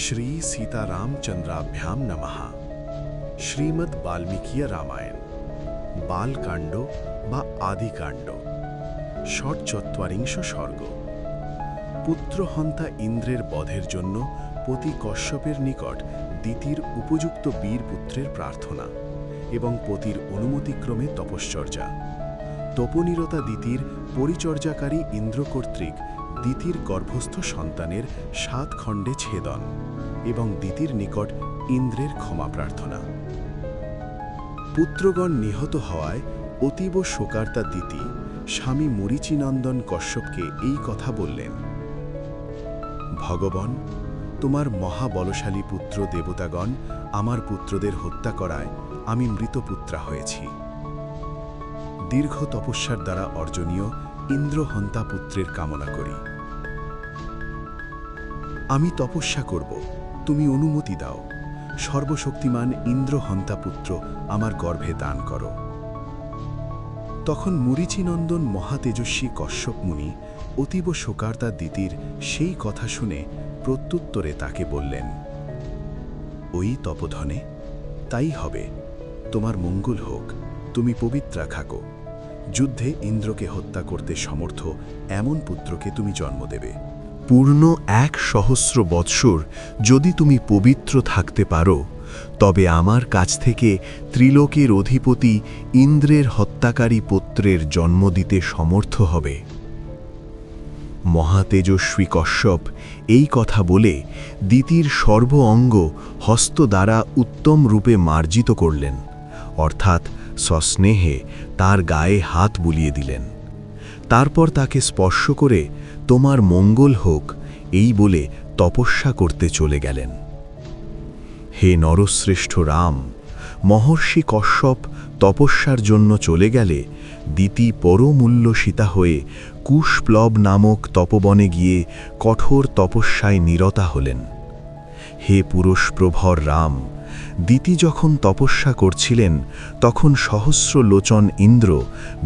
শ্রী সীতারামচন্দ্রাভ্যাম নমঃ। শ্রীমদ্ বাল্মীকি রামায়ণ বালকাণ্ড বা আদিকাণ্ড ষটচত্বরিংশ সর্গ। পুত্রহন্তা ইন্দ্রের বধের জন্য পতি কশ্যপের নিকট দিতির উপযুক্ত বীরপুত্রের প্রার্থনা এবং পতির অনুমতিক্রমে তপশ্চর্যা। তপনিরতা দিতির পরিচর্যাকারী ইন্দ্র কর্তৃক দিতির গর্ভস্থ সন্তানের 7 খণ্ডে ছেদন এবং দিতির নিকট ইন্দ্রের ক্ষমা প্রার্থনা। পুত্রগণ নিহত হওয়ায় অতীব শোকার্তা দিতি স্বামী মরীচিনন্দন কশ্যপকে এই কথা বললেন। ভগবান, তোমার মহাবলশালী পুত্র দেবতাগণ আমার পুত্রদের হত্যা করায় আমি মৃতপুত্রা হয়েছি। দীর্ঘ তপস্যার দ্বারা অর্জনীয় ইন্দ্রহন্তা পুত্রের কামনা করি। আমি তপস্যা করব, তুমি অনুমতি দাও। সর্বশক্তিমান ইন্দ্রহন্তা পুত্র আমার গর্ভে দান করো। তখন মরীচিনন্দন মহাতেজস্বী কশ্যপ মুনি অতীব শোকার্তা দিতির সেই কথা শুনে প্রত্যুত্তরে তাকে বললেন, ওই তপধনে তাই হবে, তোমার মঙ্গল হোক, তুমি পবিত্রা থাকো। যুদ্ধে ইন্দ্রকে হত্যা করতে সমর্থ এমন পুত্রকে তুমি জন্ম দেবে। পূর্ণ 1,000 বৎসর যদি তুমি পবিত্র থাকতে পারো, তবে আমার কাছ থেকে ত্রিলোকের অধিপতি ইন্দ্রের হত্যাকারী পুত্রের জন্ম দিতে সমর্থ হবে। মহাতেজস্বী কশ্যপ এই কথা বলে দিতির সর্ব অঙ্গ হস্ত দ্বারা উত্তম রূপে মার্জিত করলেন, অর্থাৎ সস্নেহে তার গায়ে হাত বুলিয়ে দিলেন। তারপর তাকে স্পর্শ করে তোমার মঙ্গল হোক এই বলে তপস্যা করতে চলে গেলেন। হে নরশ্রেষ্ঠ রাম, মহর্ষি কশ্যপ তপস্যার জন্য চলে গেলে দিতি পরমূল্যসিতা হয়ে কুশপ্লব নামক তপবনে গিয়ে কঠোর তপস্যায় নিরতা হলেন। হে পুরুষপ্রভর রাম, দিতি যখন তপস্যা করছিলেন তখন সহস্র লোচন ইন্দ্র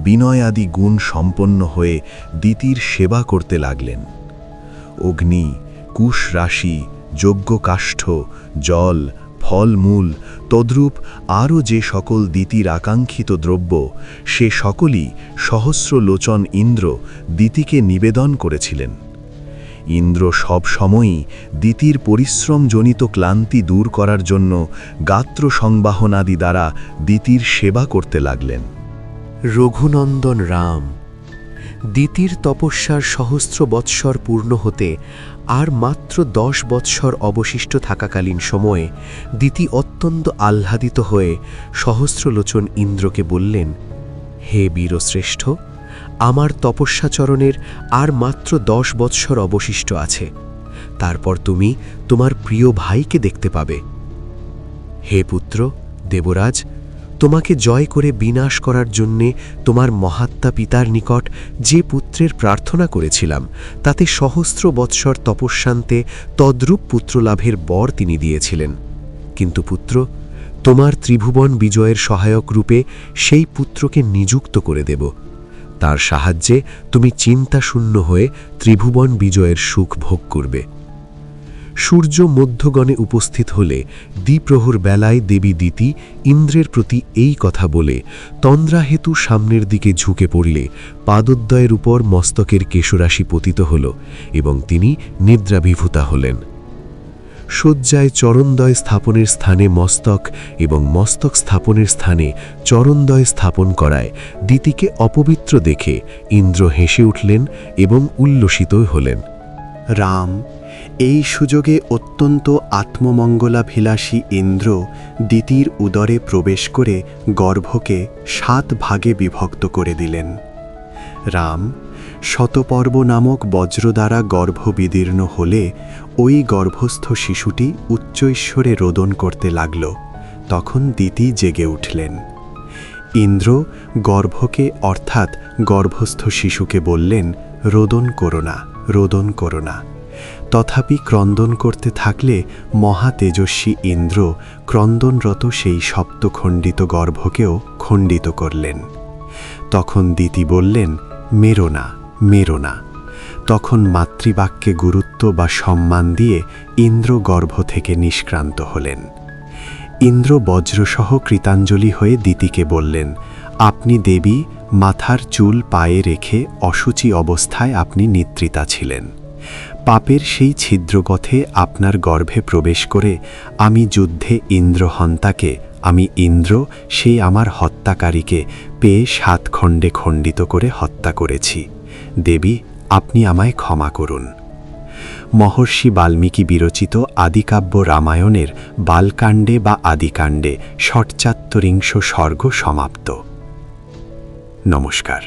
বিনয়াদি গুণ সম্পন্ন হয়ে দিতির সেবা করতে লাগলেন। অগ্নি, কুশ রাশি, যজ্ঞ কাষ্ঠ, জল, ফলমূল তদ্রূপ আরও যে সকল দিতির আকাঙ্ক্ষিত দ্রব্য, সে সকলই সহস্র লোচন ইন্দ্র দিতিকে নিবেদন করেছিলেন। ইন্দ্র সব সময়ই দিতির পরিশ্রমজনিত ক্লান্তি দূর করার জন্য গাত্র সংবাহনাদি দ্বারা দিতির সেবা করতে লাগলেন। রঘুনন্দন রাম, দিতির তপস্যার সহস্র বৎসর পূর্ণ হতে আর মাত্র 10 বৎসর অবশিষ্ট থাকাকালীন সময়ে দিতি অত্যন্ত আহ্লাদিত হয়ে সহস্রলোচন ইন্দ্রকে বললেন, হে বীরশ্রেষ্ঠ, আমার তপস্যাচরণের আর মাত্র 10 বৎসর অবশিষ্ট আছে, তারপর তুমি তোমার প্রিয় ভাইকে দেখতে পাবে। হে পুত্র দেবরাজ, তোমাকে জয় করে বিনাশ করার জন্যে তোমার মহাত্মা পিতার নিকট যে পুত্রের প্রার্থনা করেছিলাম, তাতে সহস্র বৎসর তপস্যান্তে তদ্রূপ পুত্রলাভের বর তিনি দিয়েছিলেন। কিন্তু পুত্র, তোমার ত্রিভুবন বিজয়ের সহায়ক রূপে সেই পুত্রকে নিযুক্ত করে দেব। তার সাহায্যে তুমি চিন্তাশূন্য হয়ে ত্রিভুবন বিজয়ের সুখ ভোগ করবে। সূর্য মধ্যগণে উপস্থিত হলে দ্বিপ্রহর বেলায় দেবী দিতি ইন্দ্রের প্রতি এই কথা বলে তন্দ্রাহেতু সামনের দিকে ঝুঁকে পড়লে পাদোদ্দয়ের উপর মস্তকের কেশরাশি পতিত হল এবং তিনি নিদ্রাভিভূতা হলেন। শয্যায় চরণদ্বয় স্থাপনের স্থানে মস্তক এবং মস্তক স্থাপনের স্থানে চরণদ্বয় স্থাপন করায় দিতিকে অপবিত্র দেখে ইন্দ্র হেসে উঠলেন এবং উল্লসিত হলেন। রাম, এই সুযোগে অত্যন্ত আত্মমঙ্গলাভিলাষী ইন্দ্র দিতির উদরে প্রবেশ করে গর্ভকে 7 ভাগে বিভক্ত করে দিলেন। রাম, শতপর্ব নামক বজ্র দ্বারা গর্ভ বিদীর্ণ হলে ওই গর্ভস্থ শিশুটি উচ্চৈশ্বরে রোদন করতে লাগল। তখন দিতি জেগে উঠলেন। ইন্দ্র গর্ভকে অর্থাৎ গর্ভস্থ শিশুকে বললেন, রোদন করো না, রোদন করো না। তথাপি ক্রন্দন করতে থাকলে মহাতেজস্বী ইন্দ্র ক্রন্দনরত সেই সপ্তখণ্ডিত গর্ভকেও খণ্ডিত করলেন। তখন দিতি বললেন, মেরো না, মেরো না। তখন মাতৃবাক্যে গুরুত্ব বা সম্মান দিয়ে ইন্দ্র গর্ভ থেকে নিষ্ক্রান্ত হলেন। ইন্দ্র বজ্রসহ কৃতাঞ্জলি হয়ে দিতিকে বললেন, আপনি দেবী, মাথার চুল পায়ে রেখে অশুচি অবস্থায় আপনি নিদ্রিতা ছিলেন। পাপের সেই ছিদ্রপথে আপনার গর্ভে প্রবেশ করে আমি যুদ্ধে ইন্দ্রহন্তাকে, আমি ইন্দ্র সেই আমার হত্যাকারীকে পেয়ে 7 খণ্ডে খণ্ডিত করে হত্যা করেছি। দেবী, আপনি আমায় ক্ষমা করুন। মহর্ষি বাল্মীকি বিরচিত আদিকাব্য রামায়ণের বালকাণ্ডে বা আদিকাণ্ডে ৭৭ সর্গ সমাপ্ত। নমস্কার।